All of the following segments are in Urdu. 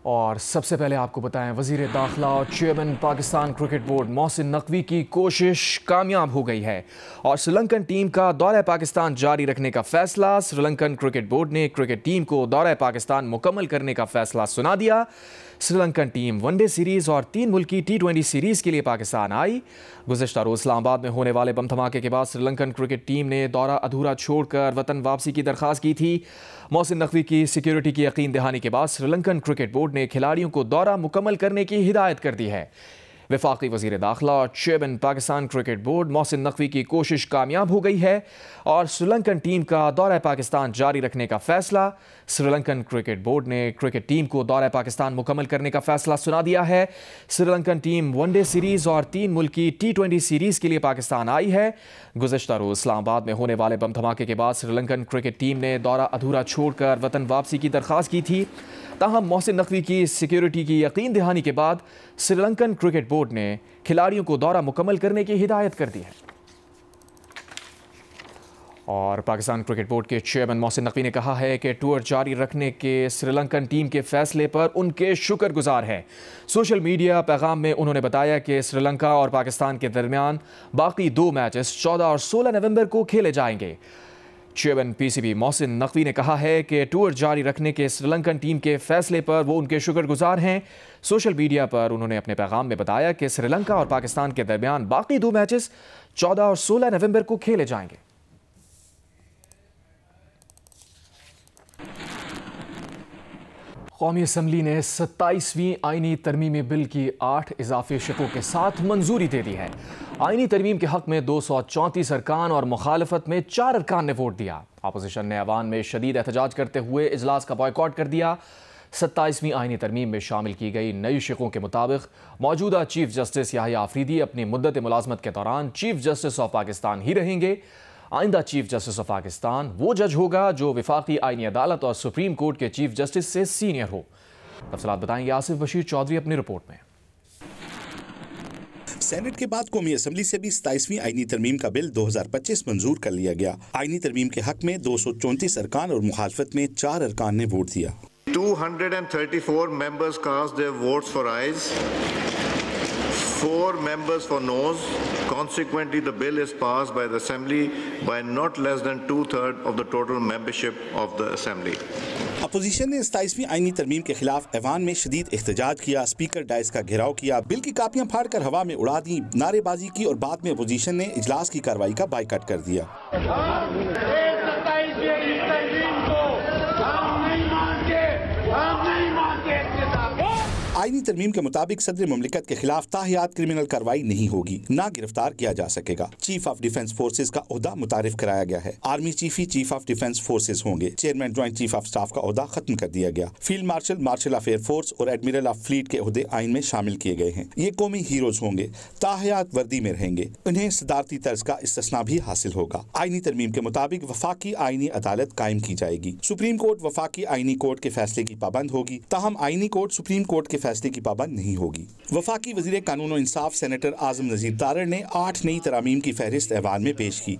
اور سب سے پہلے آپ کو بتائیں وزیر داخلہ اور chairman Pakistan cricket board Mohsin Naqvi کی کوشش کامیاب ہو گئی ہے اور سری لنکن ٹیم کا دورہ پاکستان جاری رکھنے کا فیصلہ سری لنکن کرکٹ بورڈ نے کرکٹ ٹیم کو دورہ پاکستان مکمل کرنے کا فیصلہ سنا دیا۔ Sri Lankan team one day series اور 3 ملکی T20 سیریز کے لیے پاکستان آئی۔ گزشتہ روز اسلام آباد میں ہونے والے بم دھماکے کے بعد سری لنکن کرکٹ ٹیم نے دورہ ادھورا چھوڑ کر وطن واپسی کی درخواست کی تھی۔ محسن نقوی کی سیکیورٹی کی یقین دہانی کے بعد سری لنکن کرکٹ بورڈ نے کھلاڑیوں کو دورہ مکمل کرنے کی ہدایت کر دی ہے۔ وفاقی وزیر داخلہ اور chairman Pakistan cricket board Mohsin Naqvi کی کوشش کامیاب ہو گئی ہے اور سری لنکن ٹیم کا دورہ پاکستان جاری رکھنے کا فیصلہ سری لنکن کرکٹ بورڈ نے کرکٹ ٹیم کو دورہ پاکستان مکمل کرنے کا فیصلہ سنا دیا ہے۔ Sri Lankan team one day series اور 3 ملکی T20 سیریز کے لیے پاکستان آئی ہے۔ گزشتہ روز اسلام آباد میں ہونے والے بم دھماکے کے بعد سری لنکن کرکٹ ٹیم نے دورہ ادھورا چھوڑ کر وطن واپسی کی درخواست کی تھی، تاہم محسن نقوی کی سیکیورٹی کی یقین دہانی کے بعد سری لنکن کرکٹ بورڈ نے کھلاڑیوں کو دورہ مکمل کرنے کی ہدایت کر دی ہے۔ اور پاکستان کرکٹ بورڈ کے چیئرمین محسن نقوی نے کہا ہے کہ ٹور جاری رکھنے کے سری لنکن ٹیم کے فیصلے پر ان کے شکر گزار ہیں۔ سوشل میڈیا پیغام میں انہوں نے بتایا کہ سری لنکا اور پاکستان کے درمیان باقی 2 میچز 14 اور 16 نومبر کو کھیلے جائیں گے۔ چیئرمین PCB محسن نقوی نے کہا ہے کہ ٹور جاری رکھنے کے سری لنکن ٹیم کے فیصلے پر وہ ان کے شکر گزار ہیں۔ سوشل میڈیا پر انہوں نے اپنے پیغام میں بتایا کہ سری لنکا اور پاکستان کے درمیان باقی 2 میچز 14 اور 16 نومبر کو کھیلے جائیں گے۔ قومی اسمبلی نے 27ویں آئینی ترمیمی بل کی 8 اضافی شقوں کے ساتھ منظوری دے دی ہے۔ آئینی ترمیم کے حق میں 234 ارکان اور مخالفت میں 4 ارکان نے ووٹ دیا۔ اپوزیشن نے ایوان میں شدید احتجاج کرتے ہوئے اجلاس کا بائیکاٹ کر دیا۔ 27ویں آئینی ترمیم میں شامل کی گئی نئی شقوں کے مطابق موجودہ چیف جسٹس یحییٰ آفریدی اپنی مدت ملازمت کے دوران چیف جسٹس آف پاکستان ہی رہیں گے۔ آئندہ چیف جسٹس آف پاکستان وہ جج ہوگا جو وفاقی آئینی عدالت اور سپریم کورٹ کے چیف جسٹس سے سینئر ہو۔ تفصیلات بتائیں گے آصف بشیر چودھری اپنی رپورٹ میں۔ سینٹ کے بعد قومی اسمبلی سے بھی 27ویں آئینی ترمیم کا بل 2025 منظور کر لیا گیا۔ آئینی ترمیم کے حق میں 234 ارکان اور مخالفت میں 4 ارکان نے ووٹ دیا۔ 234 members cast their votes for ayes, 4 members for noes. Consequently, the bill is passed by the Assembly by not less than 2/3 of the total membership of the Assembly. Opposition نے 27ویں آئینی ترمیم کے خلاف ایوان میں شدید احتجاج کیا، اسپیکر ڈائس کا گھیراؤ کیا، بل کی کاپیاں پھاڑ کر ہوا میں اڑا دیں، نعرے بازی کی اور بعد میں اپوزیشن نے اجلاس کی کارروائی کا بائیکاٹ کر دیا۔ آئینی ترمیم کے مطابق صدر مملکت کے خلاف تاحیات کرمنل کارروائی نہیں ہوگی، نہ گرفتار کیا جا سکے گا۔ چیف آف ڈیفنس فورسز کا عہدہ متعارف کرایا گیا ہے۔ Army chief he chief of defence forces ہوں گے۔ Chairman joint chief of staff کا عہدہ ختم کر دیا گیا۔ Field marshal, martial of air force اور ایڈمرل آف فلیٹ کے عہدے آئین میں شامل کیے گئے ہیں۔ یہ قومی ہیروز ہوں گے، تاحیات وردی میں رہیں گے۔ انہیں صدارتی طرز کا استثناء بھی حاصل ہوگا۔ آئینی ترمیم کے مطابق وفاقی آئینی عدالت قائم کی جائے گی۔ سپریم کورٹ وفاقی آئینی کورٹ کے فیصلے کی پابند ہوگی، تاہم آئینی کورٹ سپریم کورٹ کے فیصلے کی پابند نہیں ہوگی۔ وفاقی وزیر قانون و انصاف سینیٹر اعظم نذیر تارڑ نے 8 نئی ترامیم کی فہرست ایوان میں پیش کی۔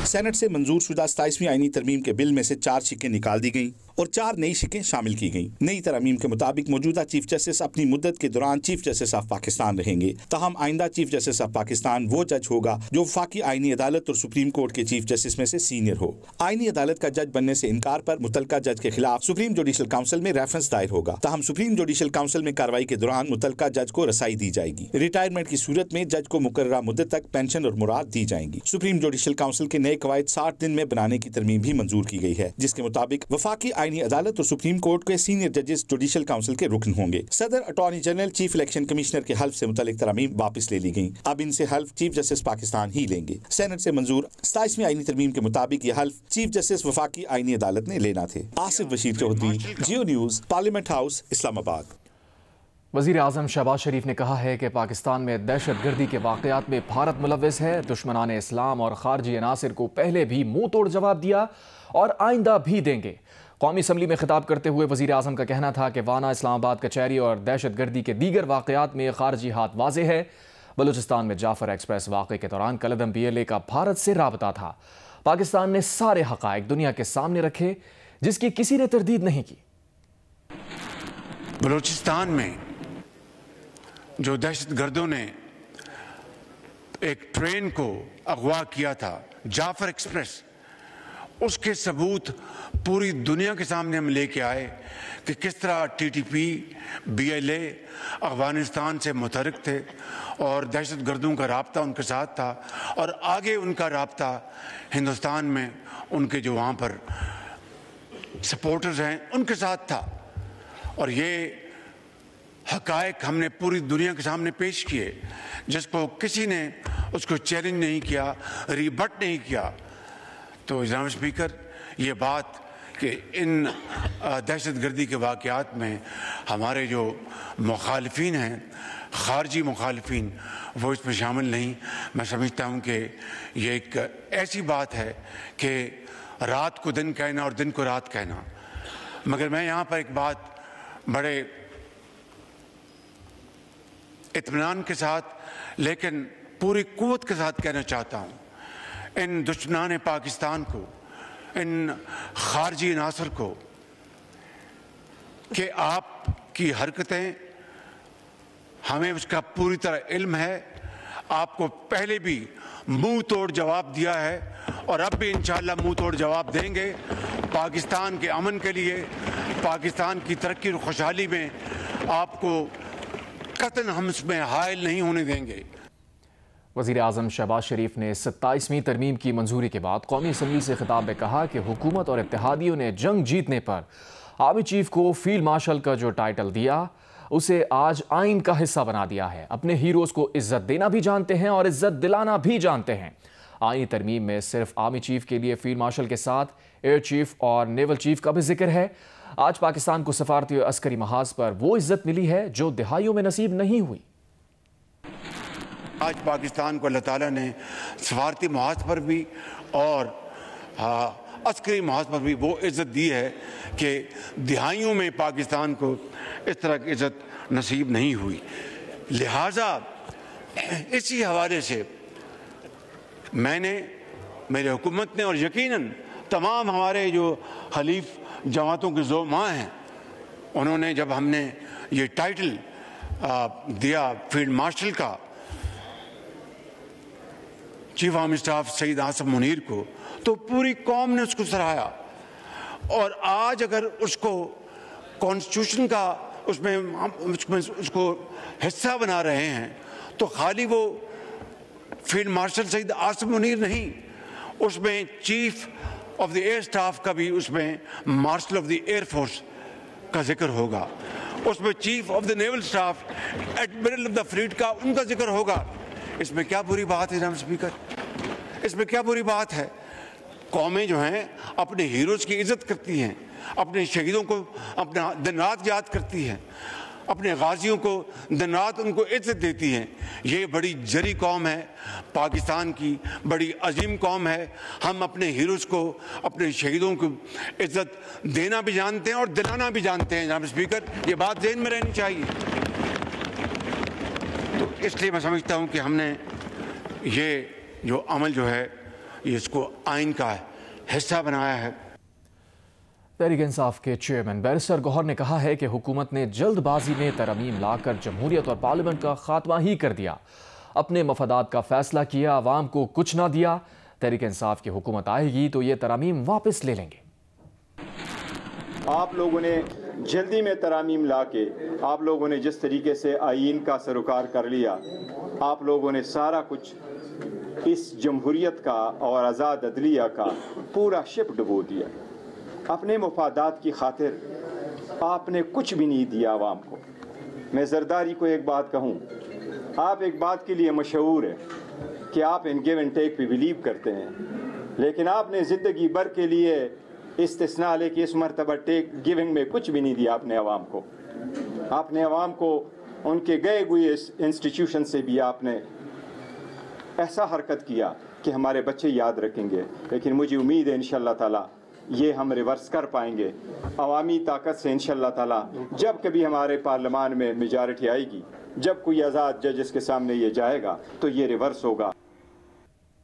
سینٹ سے منظور شدہ 27ویں آئینی ترمیم کے بل میں سے 4 شقیں نکال دی گئیں اور 4 نئی شقیں شامل کی گئیں۔ نئی ترامیم کے مطابق موجودہ چیف جسٹس اپنی مدت کے دوران چیف جسٹس آف پاکستان رہیں گے، تاہم آئندہ چیف جسٹس آف پاکستان وہ جج ہوگا جو وفاقی آئینی عدالت اور سپریم کورٹ کے چیف جسٹس میں سے سینئر ہو۔ آئینی عدالت کا جج بننے سے انکار پر متعلقہ جج کے خلاف سپریم جوڈیشل کونسل میں ریفرنس دائر ہوگا، تاہم سپریم جوڈیشل کونسل میں کارروائی کے دوران متعلقہ جج کو رسائی دی جائے گی۔ ریٹائرمنٹ کی صورت میں جج کو مقررہ مدت تک پینشن اور مراد دی جائیں گی۔ سپریم جوڈیشل کونسل کے نئے قواعد 60 دن میں بنانے کی ترمیم بھی منظور کی گئی ہے، جس کے مطابق وفاقی آئینی عدالت اور سپریم کورٹ کے سینئر ججز جوڈیشل کونسل کے رکن ہوں گے۔ صدر، attorney general, chief election commissioner کے حلف سے متعلق ترامیم واپس لے لی گئیں، اب ان سے حلف چیف جسٹس پاکستان ہی لیں گے۔ سینٹ سے منظور 27ویں آئینی ترمیم کے مطابق یہ حلف چیف جسٹس وفاقی آئینی عدالت نے لینا تھے۔ Asif Bashir Chaudhry, Geo News, Parliament House, Islamabad. وزیر اعظم شہباز شریف نے کہا ہے کہ پاکستان میں دہشت گردی کے واقعات میں بھارت ملوث ہے۔ دشمنان اسلام اور خارجی عناصر کو پہلے بھی منہ توڑ جواب دیا اور آئندہ بھی دیں گے۔ قومی اسمبلی میں خطاب کرتے ہوئے وزیر اعظم کا کہنا تھا کہ وانا، اسلام آباد کچہری اور دہشت گردی کے دیگر واقعات میں خارجی ہاتھ واضح ہے۔ بلوچستان میں جعفر ایکسپریس واقعے کے دوران کالعدم PLA کا بھارت سے رابطہ تھا۔ پاکستان نے سارے حقائق دنیا کے سامنے رکھے، جس کی کسی نے تردید نہیں کی۔ بلوچستان میں جو دہشت گردوں نے ایک ٹرین کو اغوا کیا تھا، جعفر ایکسپریس، اس کے ثبوت پوری دنیا کے سامنے ہم لے کے آئے کہ کس طرح T T P, B L A Afghanistan سے متحرک تھے اور دہشت گردوں کا رابطہ ان کے ساتھ تھا، اور آگے ان کا رابطہ ہندوستان میں ان کے جو وہاں پر سپورٹرز ہیں ان کے ساتھ تھا. اور یہ حقائق ہم نے پوری دنیا کے سامنے پیش کیے، جس کو کسی نے اس کو چیلنج نہیں کیا، ریبٹ نہیں کیا. تو جناب اسپیکر، یہ بات کہ ان دہشت گردی کے واقعات میں ہمارے جو مخالفین ہیں، خارجی مخالفین، وہ اس میں شامل نہیں. میں سمجھتا ہوں کہ یہ ایک ایسی بات ہے کہ رات کو دن کہنا اور دن کو رات کہنا. مگر میں یہاں پر ایک بات بڑے اطمینان کے ساتھ لیکن پوری قوت کے ساتھ کہنا چاہتا ہوں، ان دشمنان پاکستان کو، ان خارجی عناصر کو، کہ آپ کی حرکتیں ہمیں اس کا پوری طرح علم ہے. آپ کو پہلے بھی منہ توڑ جواب دیا ہے اور اب بھی انشاءاللہ منہ توڑ جواب دیں گے. پاکستان کے امن کے لیے، پاکستان کی ترقی اور خوشحالی میں آپ کو قطعاً ہم اس میں حائل نہیں ہونے دیں گے. وزیر اعظم شہباز شریف نے 27ویں ترمیم کی منظوری کے بعد قومی اسمبلی سے خطاب میں کہا کہ حکومت اور اتحادیوں نے جنگ جیتنے پر آرمی چیف کو فیلڈ مارشل کا جو ٹائٹل دیا اسے آج آئین کا حصہ بنا دیا ہے. اپنے ہیروز کو عزت دینا بھی جانتے ہیں اور عزت دلانا بھی جانتے ہیں. آئینی ترمیم میں صرف آرمی چیف کے لیے فیلڈ مارشل کے ساتھ ایئر چیف اور نیول چیف کا بھی ذکر ہے. آج پاکستان کو سفارتی اور عسکری محاذ پر وہ عزت ملی ہے جو دہائیوں میں نصیب نہیں ہوئی. آج پاکستان کو اللہ تعالیٰ نے سفارتی محاذ پر بھی اور عسکری محاذ پر بھی وہ عزت دی ہے کہ دہائیوں میں پاکستان کو اس طرح کی عزت نصیب نہیں ہوئی. لہٰذا اسی حوالے سے میں نے، میرے حکومت نے اور یقیناً تمام ہمارے جو حلیف جماعتوں کے زعماء ہیں، انہوں نے جب ہم نے یہ ٹائٹل دیا فیلڈ مارشل کا چیف آرمی اسٹاف سعید عاصم منیر کو، تو پوری قوم نے اس کو سراہا. اور آج اگر اس کو کانسٹیٹیوشن کا اس کو حصہ بنا رہے ہیں تو خالی وہ فیلڈ مارشل سعید عاصم منیر نہیں، اس میں chief of the air staff کا بھی، اس میں martial of the air force کا ذکر ہوگا، اس میں chief of the naval staff, admiral of the flat کا ان کا ذکر ہوگا. اس میں کیا بری بات ہے جناب اسپیکر؟ اس میں کیا بری بات ہے؟ قومیں جو ہیں اپنے ہیروز کی عزت کرتی ہیں، اپنے شہیدوں کو اپنا دن رات یاد کرتی ہیں، اپنے غازیوں کو دن رات ان کو عزت دیتی ہیں. یہ بڑی جری قوم ہے، پاکستان کی بڑی عظیم قوم ہے. ہم اپنے ہیروز کو، اپنے شہیدوں کو عزت دینا بھی جانتے ہیں اور دلانا بھی جانتے ہیں. جناب اسپیکر، یہ بات ذہن میں رہنی چاہیے. تو اس لیے میں سمجھتا ہوں کہ ہم نے یہ جو عمل جو ہے یہ اس کو آئین کا حصہ بنایا ہے. تحریک انصاف کے چیئرمین بیرسٹر گوہر نے کہا ہے کہ حکومت نے جلد بازی میں ترامیم لا کر جمہوریت اور پارلیمنٹ کا خاتمہ ہی کر دیا. اپنے مفادات کا فیصلہ کیا، عوام کو کچھ نہ دیا. تحریک انصاف کی حکومت آئے گی تو یہ ترامیم واپس لے لیں گے. آپ لوگوں نے جلدی میں ترامیم لا کے، آپ لوگوں نے جس طریقے سے آئین کا سروکار کر لیا، آپ لوگوں نے سارا کچھ اس جمہوریت کا اور آزاد عدلیہ کا پورا شپ ڈبو دیا. اپنے مفادات کی خاطر آپ نے کچھ بھی نہیں دیا عوام کو. میں زرداری کو ایک بات کہوں، آپ ایک بات کے لیے مشہور ہیں کہ آپ ان گیو اینڈ ٹیک پہ بلیو کرتے ہیں، لیکن آپ نے زندگی بھر کے لیے استثناء لے کے اس مرتبہ گیونگ میں کچھ بھی نہیں دیا اپنے عوام کو. آپ نے عوام کو ان کے گئے ہوئے انسٹیٹیوشن سے بھی آپ نے ایسا حرکت کیا کہ ہمارے بچے یاد رکھیں گے. لیکن مجھے امید ہے انشاءاللہ تعالی یہ ہم ریورس کر پائیں گے عوامی طاقت سے انشاءاللہ تعالی. جب کبھی ہمارے پارلیمان میں میجارٹی آئے گی، جب کوئی آزاد ججز کے سامنے یہ جائے گا تو یہ ریورس ہوگا.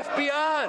FPR,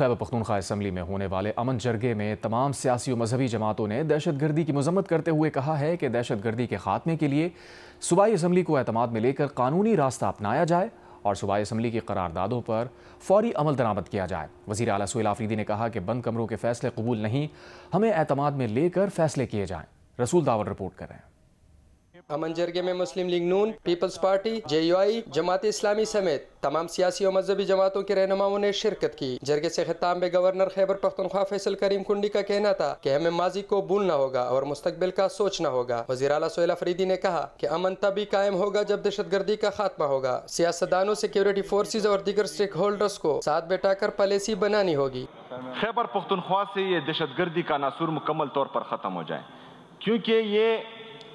خیبر پختونخوا اسمبلی میں ہونے والے امن جرگے میں تمام سیاسی و مذہبی جماعتوں نے دہشت گردی کی مذمت کرتے ہوئے کہا ہے کہ دہشت گردی کے خاتمے کے لیے صوبائی اسمبلی کو اعتماد میں لے کر قانونی راستہ اپنایا جائے اور صوبائی اسمبلی کی قراردادوں پر فوری عمل درآمد کیا جائے۔ وزیر اعلیٰ سہیل آفریدی نے کہا کہ بند کمروں کے فیصلے قبول نہیں، ہمیں اعتماد میں لے کر فیصلے کیے جائیں۔ رسول داور رپورٹ کر رہے ہیں۔ امن جرگے میں مسلم لیگ نون، Peoples party, JUI، Jamaat Islami سمیت تمام سیاسی و مذہبی جماعتوں کے رہنماؤں نے شرکت کی۔ جرگے سے خطاب میں گورنر خیبر پختونخوا فیصل کریم کنڈی کا کہنا تھا کہ ہمیں ماضی کو بھولنا ہوگا اور مستقبل کا سوچنا ہوگا۔ وزیر اعلیٰ سہیل آفریدی نے کہا کہ امن تبھی قائم ہوگا جب دہشت گردی کا خاتمہ ہوگا۔ سیاستدانوں، سیکیورٹی فورسز اور دیگر اسٹیک ہولڈرز کو ساتھ بیٹھا کر پالیسی بنانی ہوگی۔ خیبر پختونخوا سے یہ دہشت گردی کا ناسور مکمل طور پر ختم ہو جائے، کیونکہ یہ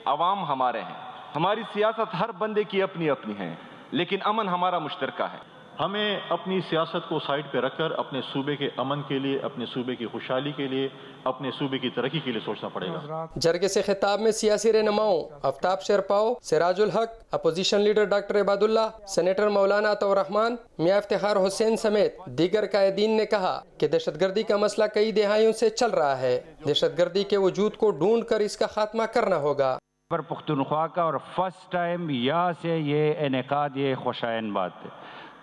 عوام ہمارے ہیں۔ ہماری سیاست ہر بندے کی اپنی اپنی ہے، لیکن امن ہمارا مشترکہ ہے۔ ہمیں اپنی سیاست کو سائڈ پہ رکھ کر اپنے صوبے کے امن کے لیے، اپنے صوبے کی خوشحالی کے لیے، اپنے صوبے کی ترقی کے لیے سوچنا پڑے گا۔ جرگے سے خطاب میں سیاسی رہنماؤں آفتاب شیرپاؤ، سراج الحق، اپوزیشن لیڈر ڈاکٹر عباد اللہ، سینیٹر مولانا عطاء الرحمان، میاں افتخار حسین سمیت دیگر قائدین نے کہا کہ دہشت گردی کا مسئلہ کئی دہائیوں سے چل رہا ہے۔ دہشت گردی کے وجود کو ڈھونڈ کر اس کا خاتمہ کرنا ہوگا۔ خیبر پختونخوا کا اور فرسٹ ٹائم یہاں سے یہ انعقاد، یہ خوشائن بات ہے،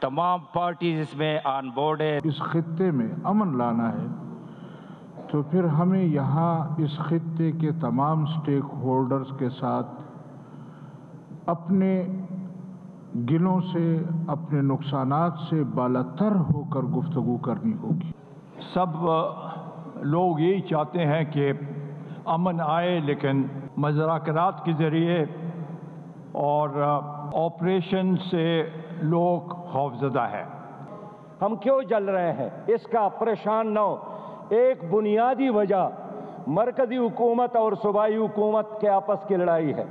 تمام پارٹیز اس میں آن بورڈ ہے۔ اس خطے میں امن لانا ہے تو پھر ہمیں یہاں اس خطے کے تمام سٹیک ہولڈرز کے ساتھ اپنے گلوں سے، اپنے نقصانات سے بالاتر ہو کر گفتگو کرنی ہوگی۔ سب لوگ یہی چاہتے ہیں کہ امن آئے، لیکن مذاکرات کے ذریعے اور آپریشن سے لوگ خوفزدہ ہیں۔ ہم کیوں جل رہے ہیں اس کا پریشان نہ ہو۔ ایک بنیادی وجہ مرکزی حکومت اور صوبائی حکومت کے آپس کی لڑائی ہے۔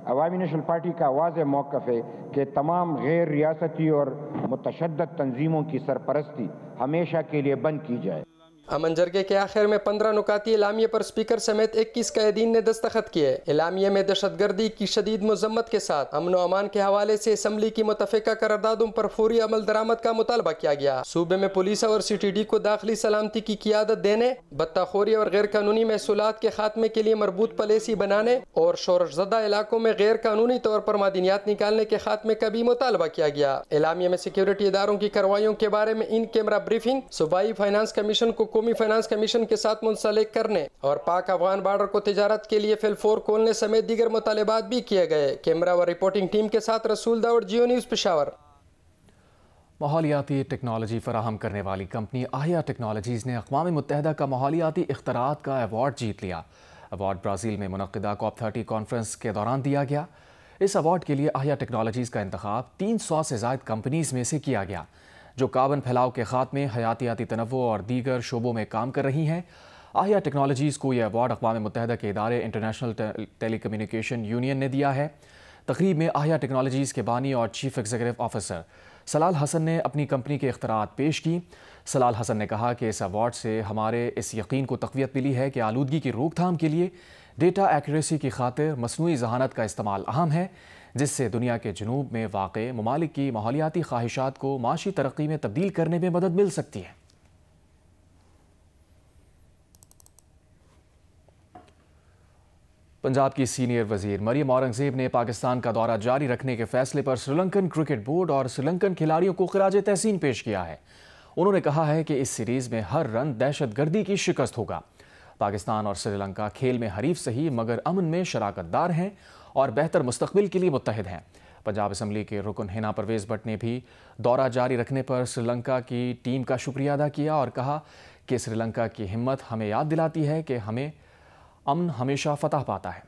عوامی نیشنل پارٹی کا واضح موقف ہے کہ تمام غیر ریاستی اور متشدد تنظیموں کی سرپرستی ہمیشہ کے لیے بند کی جائے۔ امن جرگے کے آخر میں 15 نکاتی اعلامیے پر اسپیکر سمیت 21 قائدین نے دستخط کیے۔ اعلامیے میں دہشت گردی کی شدید مذمت کے ساتھ امن و امان کے حوالے سے اسمبلی کی متفقہ قراردادوں پر فوری عمل درآمد کا مطالبہ کیا گیا۔ صوبے میں پولیس اور CTD کو داخلی سلامتی کی قیادت دینے، بطخوری اور غیر قانونی محصولات کے خاتمے کے لیے مربوط پالیسی بنانے اور شورش زدہ علاقوں میں غیر قانونی طور پر معدنیات نکالنے کے خاتمے کا بھی مطالبہ کیا گیا۔ اعلامیے میں سیکیورٹی اداروں کی کارروائیوں کے بارے میں ان کیمرہ بریفنگ، صوبائی فائنانس کمیشن کو قومی فائنانس کمیشن کے ساتھ منسلک کرنے اور پاک افغان بارڈر کو تجارت کے لیے فل4 کھولنے سمیت دیگر مطالبات بھی کیے گئے۔ کیمرہ و رپورٹنگ ٹیم کے ساتھ رسول داور، جیو نیوز، پشاور۔ ماحولیاتی ٹیکنالوجی فراہم کرنے والی کمپنی آہیا ٹیکنالوجیز نے اقوام متحدہ کا ماحولیاتی اختراعات کا ایوارڈ جیت لیا۔ ایوارڈ برازیل میں منعقدہ COP30 کانفرنس کے دوران دیا گیا۔ اس ایوارڈ کے لیے آہیا ٹیکنالوجیز کا انتخاب 300 سے زائد کمپنیز میں سے کیا گیا جو کاربن پھیلاؤ کے خاتمے، حیاتیاتی تنوع اور دیگر شعبوں میں کام کر رہی ہیں۔ آہیا ٹیکنالوجیز کو یہ ایوارڈ اقوام متحدہ کے ادارے انٹرنیشنل ٹیلی کمیونیکیشن یونین نے دیا ہے۔ تقریب میں آہیا ٹیکنالوجیز کے بانی اور چیف ایگزیکٹو آفیسر سلال حسن نے اپنی کمپنی کے اختراعات پیش کی۔ سلال حسن نے کہا کہ اس ایوارڈ سے ہمارے اس یقین کو تقویت ملی ہے کہ آلودگی کی روک تھام کے لیے ڈیٹا ایکوریسی کی خاطر مصنوعی ذہانت کا استعمال اہم ہے، جس سے دنیا کے جنوب میں واقع ممالک کی ماحولیاتی خواہشات کو معاشی ترقی میں تبدیل کرنے میں مدد مل سکتی ہے۔ پنجاب کی سینئر وزیر مریم اورنگزیب نے پاکستان کا دورہ جاری رکھنے کے فیصلے پر سری لنکن کرکٹ بورڈ اور سری لنکن کھلاڑیوں کو خراج تحسین پیش کیا ہے۔ انہوں نے کہا ہے کہ اس سیریز میں ہر رن دہشت گردی کی شکست ہوگا۔ پاکستان اور سری لنکا کھیل میں حریف صحیح مگر امن میں شراکت دار ہیں اور بہتر مستقبل کے لیے متحد ہیں۔ پنجاب اسمبلی کے رکن ہینا پرویز بٹ نے بھی دورہ جاری رکھنے پر سری لنکا کی ٹیم کا شکریہ ادا کیا اور کہا کہ سری لنکا کی ہمت ہمیں یاد دلاتی ہے کہ امن ہمیشہ فتح پاتا ہے۔